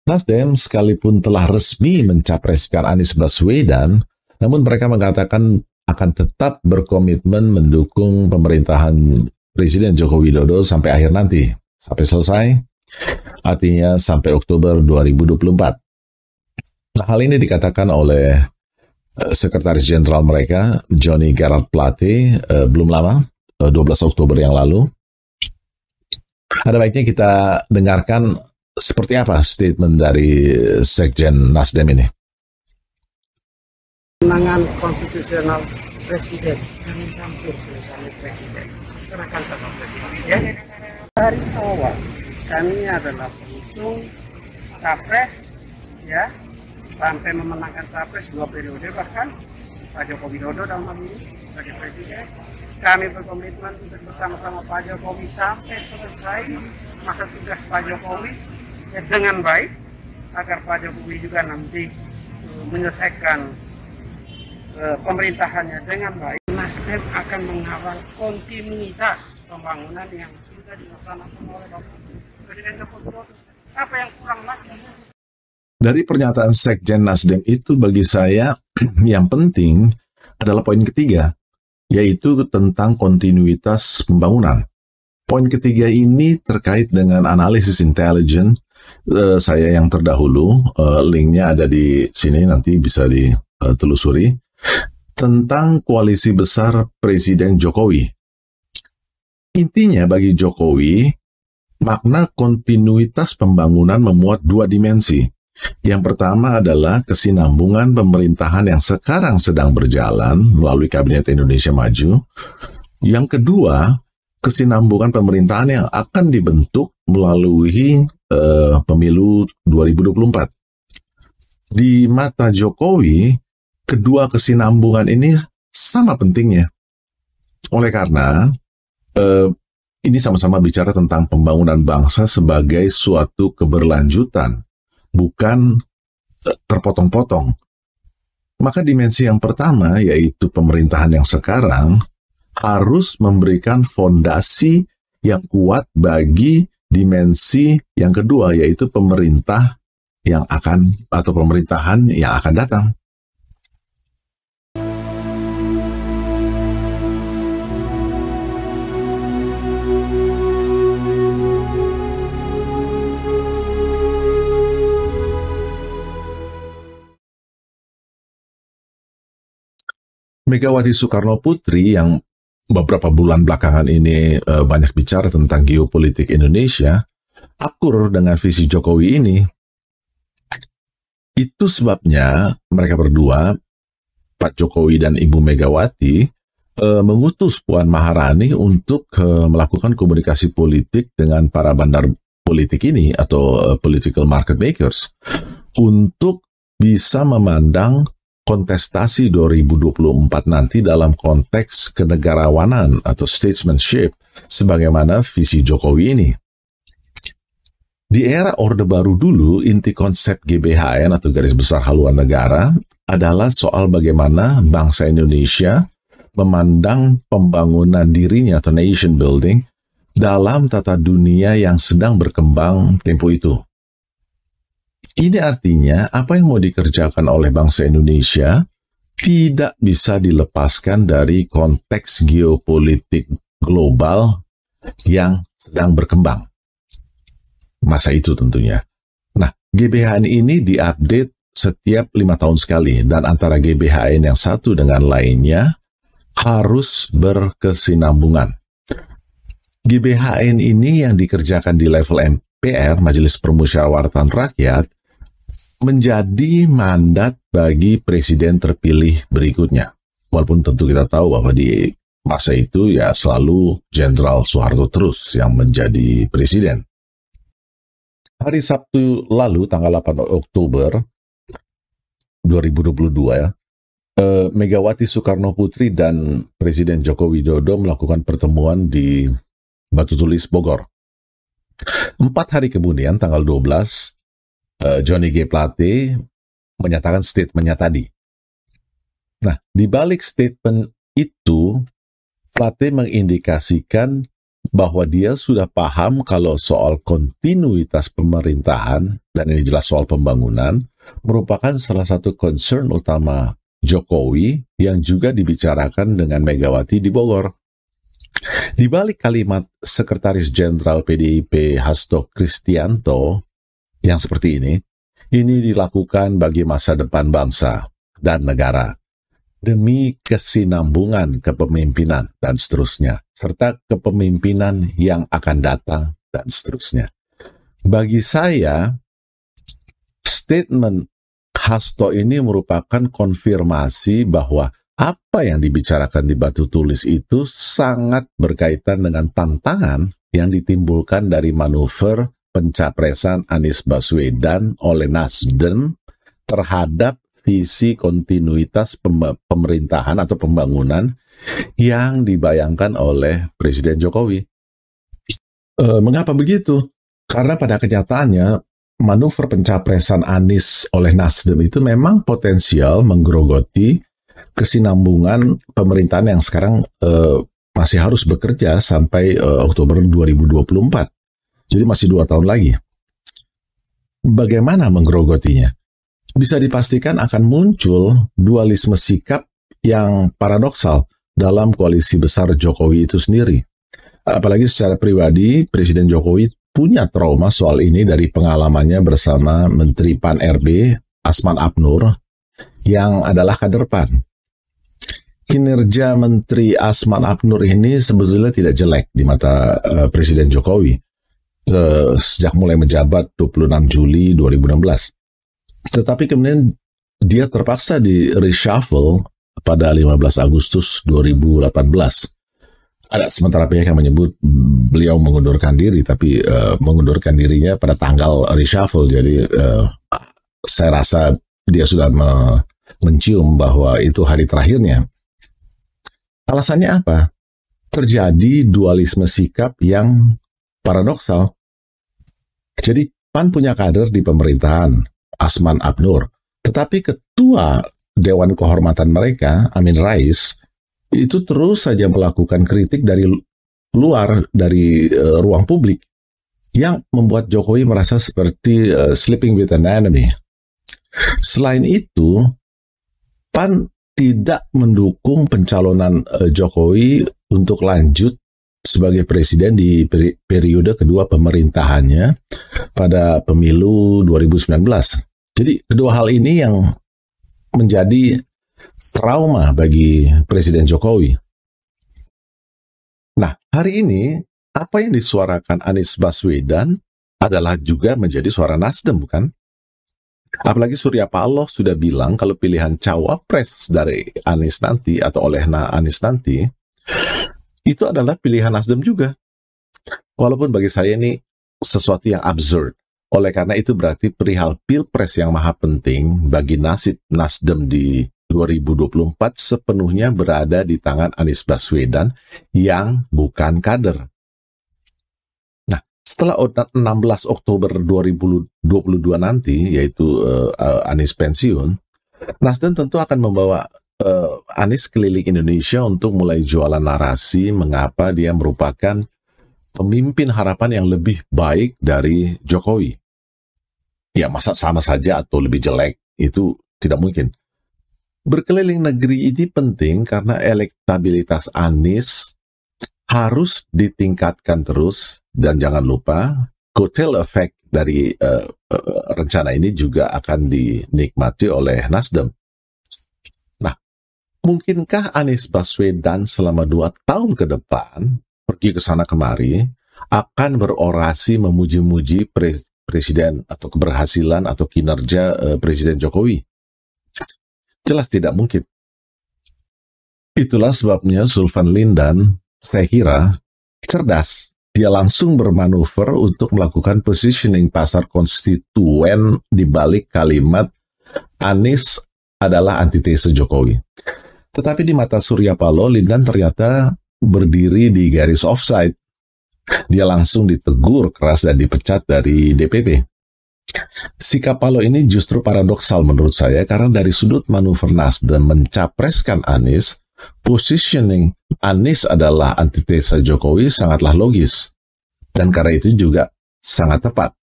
Nasdem sekalipun telah resmi mencapreskan Anies Baswedan, namun mereka mengatakan akan tetap berkomitmen mendukung pemerintahan Presiden Joko Widodo sampai akhir nanti, sampai selesai, artinya sampai Oktober 2024. Nah, hal ini dikatakan oleh Sekretaris Jenderal mereka, Johnny Gerard Plate, belum lama, 12 Oktober yang lalu. Ada baiknya kita dengarkan seperti apa statement dari Sekjen Nasdem ini. Kemenangan konstitusional presiden yang hampir bersama presiden serahkan sama presiden ya. Dari awal kami adalah pengusung capres ya, sampai memenangkan capres 2 periode, bahkan Pak Joko Widodo dalam hal ini sebagai presiden. Kami berkomitmen untuk bersama-sama Pak Jokowi sampai selesai masa tugas Pak Jokowi ya, dengan baik, agar Pak Jokowi juga nanti menyelesaikan pemerintahannya dengan baik. Nasdem akan mengawal kontinuitas pembangunan yang sudah dilaksanakan oleh Bapak Presiden Joko Widodo. Apa yang kurang lagi? Dari pernyataan Sekjen Nasdem itu bagi saya yang penting adalah poin ketiga, yaitu tentang kontinuitas pembangunan. Poin ketiga ini terkait dengan analisis intelijen. Saya yang terdahulu, linknya ada di sini, nanti bisa ditelusuri, tentang koalisi besar Presiden Jokowi. Intinya bagi Jokowi, makna kontinuitas pembangunan memuat 2 dimensi. Yang pertama adalah kesinambungan pemerintahan yang sekarang sedang berjalan melalui Kabinet Indonesia Maju. Yang kedua, kesinambungan pemerintahan yang akan dibentuk melalui pemilu 2024. Di mata Jokowi, kedua kesinambungan ini sama pentingnya. Oleh karena ini sama-sama bicara tentang pembangunan bangsa sebagai suatu keberlanjutan, bukan terpotong-potong. Maka dimensi yang pertama, yaitu pemerintahan yang sekarang, harus memberikan fondasi yang kuat bagi dimensi yang kedua, yaitu pemerintah yang akan, atau pemerintahan yang akan datang. Megawati Soekarno Putri yang beberapa bulan belakangan ini banyak bicara tentang geopolitik Indonesia, akur dengan visi Jokowi ini. Itu sebabnya mereka berdua, Pak Jokowi dan Ibu Megawati, mengutus Puan Maharani untuk melakukan komunikasi politik dengan para bandar politik ini atau political market makers untuk bisa memandang kontestasi 2024 nanti dalam konteks kenegarawanan atau statesmanship sebagaimana visi Jokowi ini. Di era Orde Baru dulu, inti konsep GBHN atau Garis Besar Haluan Negara adalah soal bagaimana bangsa Indonesia memandang pembangunan dirinya atau nation building dalam tata dunia yang sedang berkembang tempo itu. Ini artinya apa yang mau dikerjakan oleh bangsa Indonesia tidak bisa dilepaskan dari konteks geopolitik global yang sedang berkembang. Masa itu tentunya. Nah, GBHN ini diupdate setiap 5 tahun sekali, dan antara GBHN yang satu dengan lainnya harus berkesinambungan. GBHN ini yang dikerjakan di level MPR, Majelis Permusyawaratan Rakyat, menjadi mandat bagi presiden terpilih berikutnya. Walaupun tentu kita tahu bahwa di masa itu ya selalu Jenderal Soeharto terus yang menjadi presiden. Hari Sabtu lalu, tanggal 8 Oktober 2022, Megawati Soekarno Putri dan Presiden Joko Widodo melakukan pertemuan di Batu Tulis, Bogor. 4 hari kemudian, tanggal 12, Johnny G. Plate menyatakan statementnya tadi. Nah, di balik statement itu, Plate mengindikasikan bahwa dia sudah paham kalau soal kontinuitas pemerintahan dan ini jelas soal pembangunan, merupakan salah satu concern utama Jokowi yang juga dibicarakan dengan Megawati di Bogor. Di balik kalimat Sekretaris Jenderal PDIP Hasto Kristianto yang seperti ini dilakukan bagi masa depan bangsa dan negara, demi kesinambungan kepemimpinan dan seterusnya, serta kepemimpinan yang akan datang dan seterusnya. Bagi saya, statement Hasto ini merupakan konfirmasi bahwa apa yang dibicarakan di batu tulis itu sangat berkaitan dengan tantangan yang ditimbulkan dari manuver pencapresan Anies Baswedan oleh Nasdem terhadap visi kontinuitas pemerintahan atau pembangunan yang dibayangkan oleh Presiden Jokowi. Mengapa begitu? Karena pada kenyataannya manuver pencapresan Anies oleh Nasdem itu memang potensial menggerogoti kesinambungan pemerintahan yang sekarang masih harus bekerja sampai Oktober 2024. Jadi masih 2 tahun lagi. Bagaimana menggerogotinya? Bisa dipastikan akan muncul dualisme sikap yang paradoksal dalam koalisi besar Jokowi itu sendiri. Apalagi secara pribadi, Presiden Jokowi punya trauma soal ini dari pengalamannya bersama Menteri Pan-RB Asman Abnur yang adalah kader PAN. Kinerja Menteri Asman Abnur ini sebetulnya tidak jelek di mata Presiden Jokowi sejak mulai menjabat 26 Juli 2016. Tetapi kemudian dia terpaksa di reshuffle pada 15 Agustus 2018. Ada sementara pihak yang menyebut beliau mengundurkan diri, tapi mengundurkan dirinya pada tanggal reshuffle. Jadi saya rasa dia sudah mencium bahwa itu hari terakhirnya. Alasannya apa? Terjadi dualisme sikap yang paradoksal. Jadi PAN punya kader di pemerintahan, Asman Abnur. Tetapi ketua Dewan Kehormatan mereka, Amin Rais, itu terus saja melakukan kritik dari luar, dari ruang publik, yang membuat Jokowi merasa seperti sleeping with an enemy. Selain itu, PAN tidak mendukung pencalonan Jokowi untuk lanjut sebagai presiden di periode kedua pemerintahannya pada pemilu 2019. Jadi kedua hal ini yang menjadi trauma bagi Presiden Jokowi. Nah, hari ini apa yang disuarakan Anies Baswedan adalah juga menjadi suara Nasdem, bukan? Apalagi Surya Paloh sudah bilang kalau pilihan cawapres dari Anies nanti atau oleh Anies nanti itu adalah pilihan Nasdem juga. Walaupun bagi saya ini sesuatu yang absurd. Oleh karena itu berarti perihal Pilpres yang maha penting bagi nasib Nasdem di 2024 sepenuhnya berada di tangan Anies Baswedan yang bukan kader. Nah, setelah 16 Oktober 2022 nanti, yaitu Anies pensiun, Nasdem tentu akan membawa Anies keliling Indonesia untuk mulai jualan narasi mengapa dia merupakan pemimpin harapan yang lebih baik dari Jokowi. Ya, masa sama saja atau lebih jelek, itu tidak mungkin. Berkeliling negeri ini penting karena elektabilitas Anies harus ditingkatkan terus, dan jangan lupa kotel efek dari rencana ini juga akan dinikmati oleh Nasdem. Nah, mungkinkah Anies Baswedan selama 2 tahun ke depan pergi ke sana kemari akan berorasi memuji-muji presiden atau keberhasilan atau kinerja Presiden Jokowi? Jelas tidak mungkin. Itulah sebabnya Zulfan Lindan, saya kira, cerdas. Dia langsung bermanuver untuk melakukan positioning pasar konstituen di balik kalimat Anies adalah antitese Jokowi. Tetapi di mata Surya Paloh, Lindan ternyata berdiri di garis offside. Dia langsung ditegur keras dan dipecat dari DPP. Sikap Paloh ini justru paradoksal menurut saya karena dari sudut manuver Nasdem mencapreskan Anies, positioning Anies adalah antitesa Jokowi sangatlah logis dan karena itu juga sangat tepat.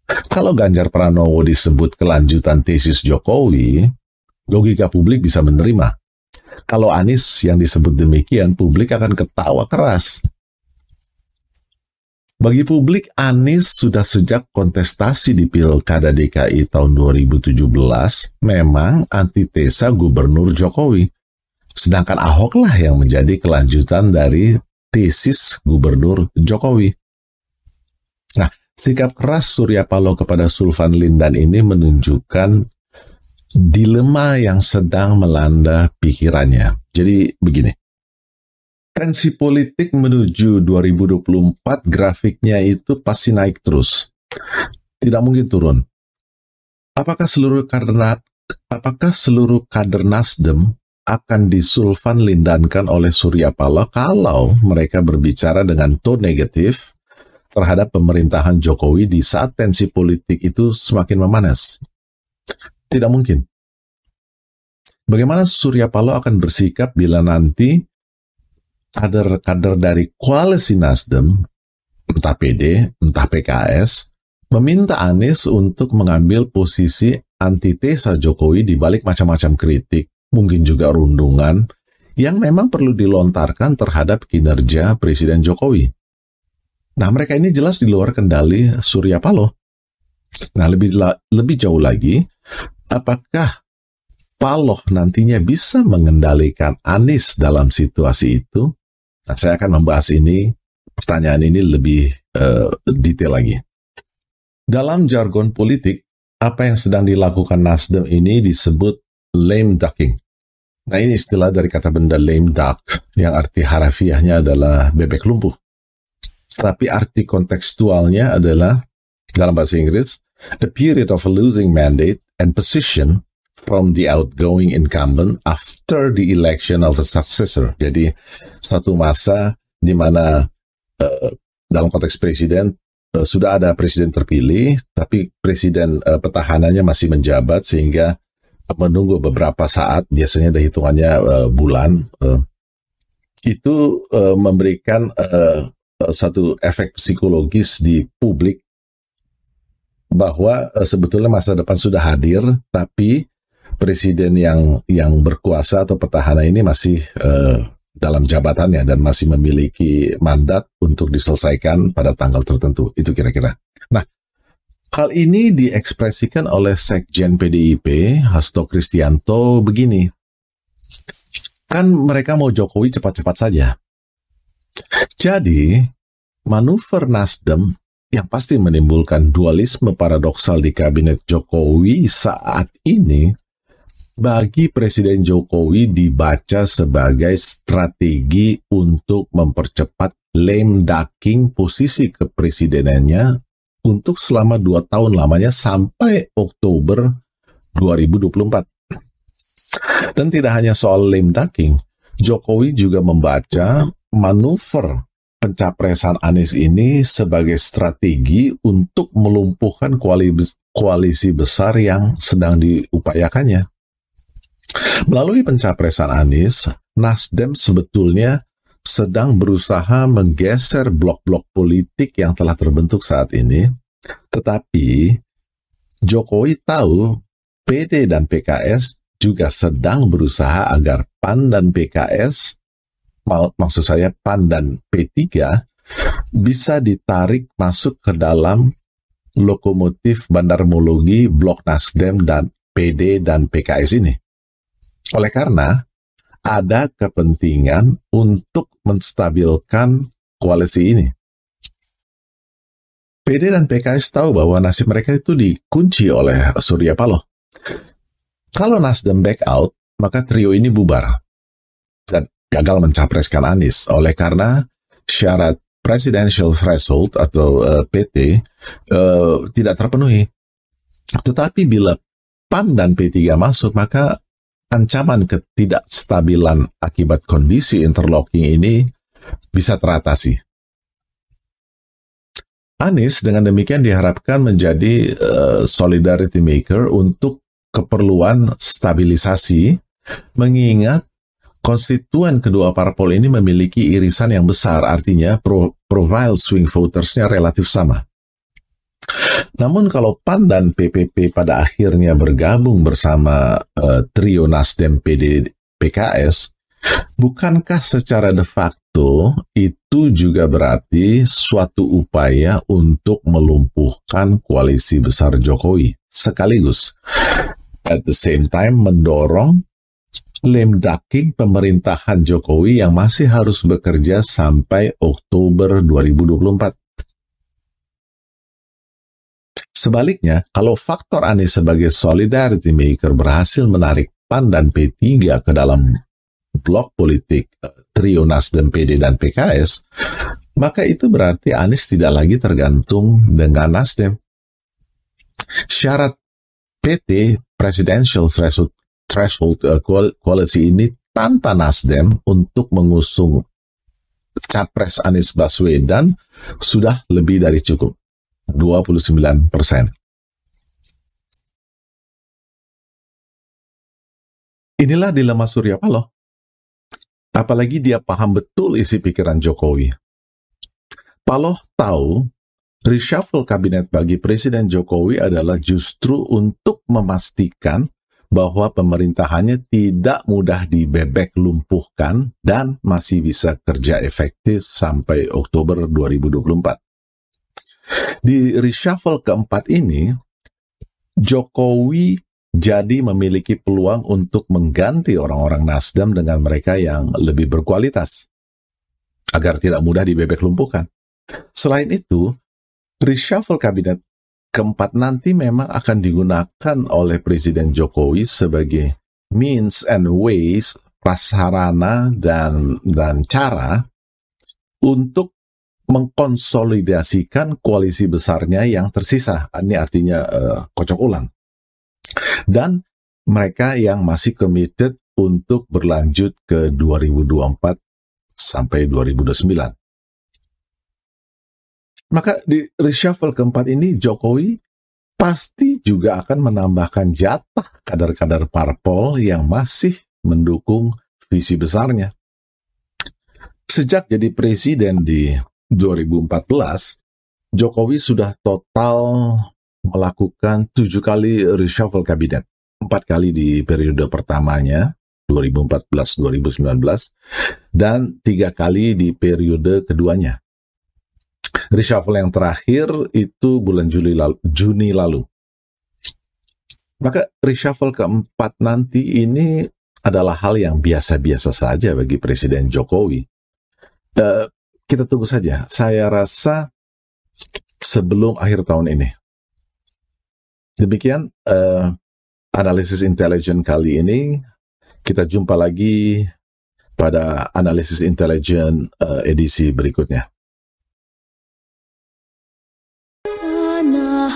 Kalau Ganjar Pranowo disebut kelanjutan tesis Jokowi, logika publik bisa menerima. Kalau Anies yang disebut demikian, publik akan ketawa keras. Bagi publik, Anies sudah sejak kontestasi di Pilkada DKI tahun 2017 memang antitesa Gubernur Jokowi. Sedangkan Ahok lah yang menjadi kelanjutan dari tesis Gubernur Jokowi. Nah, sikap keras Surya Paloh kepada Sulvan Lindan ini menunjukkan dilema yang sedang melanda pikirannya. Jadi begini, tensi politik menuju 2024 grafiknya itu pasti naik terus. Tidak mungkin turun. Apakah seluruh kader Nasdem akan disulvan lindankan oleh Surya Paloh kalau mereka berbicara dengan tone negatif terhadap pemerintahan Jokowi di saat tensi politik itu semakin memanas? Tidak mungkin. Bagaimana Surya Paloh akan bersikap bila nanti kader-kader dari koalisi Nasdem, entah PD, entah PKS, meminta Anies untuk mengambil posisi antitesa Jokowi di balik macam-macam kritik, mungkin juga rundungan, yang memang perlu dilontarkan terhadap kinerja Presiden Jokowi. Nah, mereka ini jelas di luar kendali Surya Paloh. Nah, lebih jauh lagi, apakah Paloh nantinya bisa mengendalikan Anies dalam situasi itu? Nah, saya akan membahas pertanyaan ini lebih detail lagi. Dalam jargon politik, apa yang sedang dilakukan Nasdem ini disebut lame ducking. Nah, ini istilah dari kata benda lame duck, yang arti harafiahnya adalah bebek lumpuh. Tapi arti kontekstualnya adalah, dalam bahasa Inggris, a period of a losing mandate and position from the outgoing incumbent after the election of a successor. Jadi, satu masa di mana dalam konteks presiden, sudah ada presiden terpilih, tapi presiden petahananya masih menjabat, sehingga menunggu beberapa saat, biasanya ada hitungannya bulan, itu memberikan satu efek psikologis di publik bahwa sebetulnya masa depan sudah hadir, tapi presiden yang berkuasa atau petahana ini masih dalam jabatannya dan masih memiliki mandat untuk diselesaikan pada tanggal tertentu. Itu kira-kira. Nah, hal ini diekspresikan oleh Sekjen PDIP, Hasto Kristianto, begini. Kan mereka mau Jokowi cepat-cepat saja. Jadi, manuver Nasdem yang pasti menimbulkan dualisme paradoksal di kabinet Jokowi saat ini, bagi Presiden Jokowi dibaca sebagai strategi untuk mempercepat lame ducking posisi kepresidenannya untuk selama 2 tahun lamanya sampai Oktober 2024. Dan tidak hanya soal lame ducking, Jokowi juga membaca manuver pencapresan Anies ini sebagai strategi untuk melumpuhkan koalisi besar yang sedang diupayakannya. Melalui pencapresan Anies, Nasdem sebetulnya sedang berusaha menggeser blok-blok politik yang telah terbentuk saat ini, tetapi Jokowi tahu PD dan PKS juga sedang berusaha agar PAN dan PKS, maksud saya PAN dan P3, bisa ditarik masuk ke dalam lokomotif bandarmologi blok Nasdem dan PD dan PKS ini. Oleh karena ada kepentingan untuk menstabilkan koalisi ini. PD dan PKS tahu bahwa nasib mereka itu dikunci oleh Surya Paloh. Kalau Nasdem back out, maka trio ini bubar dan gagal mencapreskan Anies. Oleh karena syarat presidential threshold atau PT tidak terpenuhi. Tetapi bila PAN dan P3 masuk, maka ancaman ketidakstabilan akibat kondisi interlocking ini bisa teratasi. Anies dengan demikian diharapkan menjadi solidarity maker untuk keperluan stabilisasi, mengingat konstituen kedua parpol ini memiliki irisan yang besar, artinya profile swing votersnya relatif sama. Namun kalau PAN dan PPP pada akhirnya bergabung bersama trio Nasdem, PD, PKS, bukankah secara de facto itu juga berarti suatu upaya untuk melumpuhkan koalisi besar Jokowi, sekaligus at the same time mendorong lemdaking pemerintahan Jokowi yang masih harus bekerja sampai Oktober 2024. Sebaliknya, kalau faktor Anies sebagai solidarity maker berhasil menarik PAN dan P3 ke dalam blok politik trio Nasdem, PD, dan PKS, maka itu berarti Anies tidak lagi tergantung dengan Nasdem. Syarat PT, Presidential Threshold Coalition ini tanpa Nasdem untuk mengusung Capres Anies Baswedan sudah lebih dari cukup, 29%. Inilah dilema Surya Paloh. Apalagi dia paham betul isi pikiran Jokowi. Paloh tahu reshuffle kabinet bagi Presiden Jokowi adalah justru untuk memastikan bahwa pemerintahannya tidak mudah dibebek lumpuhkan dan masih bisa kerja efektif sampai Oktober 2024. Di reshuffle keempat ini, Jokowi jadi memiliki peluang untuk mengganti orang-orang Nasdem dengan mereka yang lebih berkualitas, agar tidak mudah dibebek lumpuhkan. Selain itu, reshuffle kabinet keempat nanti memang akan digunakan oleh Presiden Jokowi sebagai means and ways, prasarana dan cara untuk mengkonsolidasikan koalisi besarnya yang tersisa. Ini artinya kocok ulang. Dan mereka yang masih committed untuk berlanjut ke 2024 sampai 2029. Maka di reshuffle keempat ini Jokowi pasti juga akan menambahkan jatah kader-kader parpol yang masih mendukung visi besarnya. Sejak jadi presiden di 2014, Jokowi sudah total melakukan 7 kali reshuffle kabinet. 4 kali di periode pertamanya, 2014-2019, dan 3 kali di periode keduanya. Reshuffle yang terakhir itu bulan Juni lalu. Maka reshuffle keempat nanti ini adalah hal yang biasa-biasa saja bagi Presiden Jokowi. Kita tunggu saja. Saya rasa sebelum akhir tahun ini. Demikian analisis intelijen kali ini. Kita jumpa lagi pada analisis intelijen edisi berikutnya. Tanah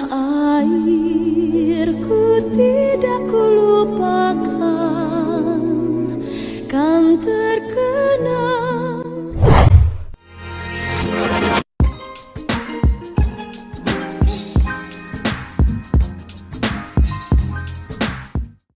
airku tidak kulupakan, kan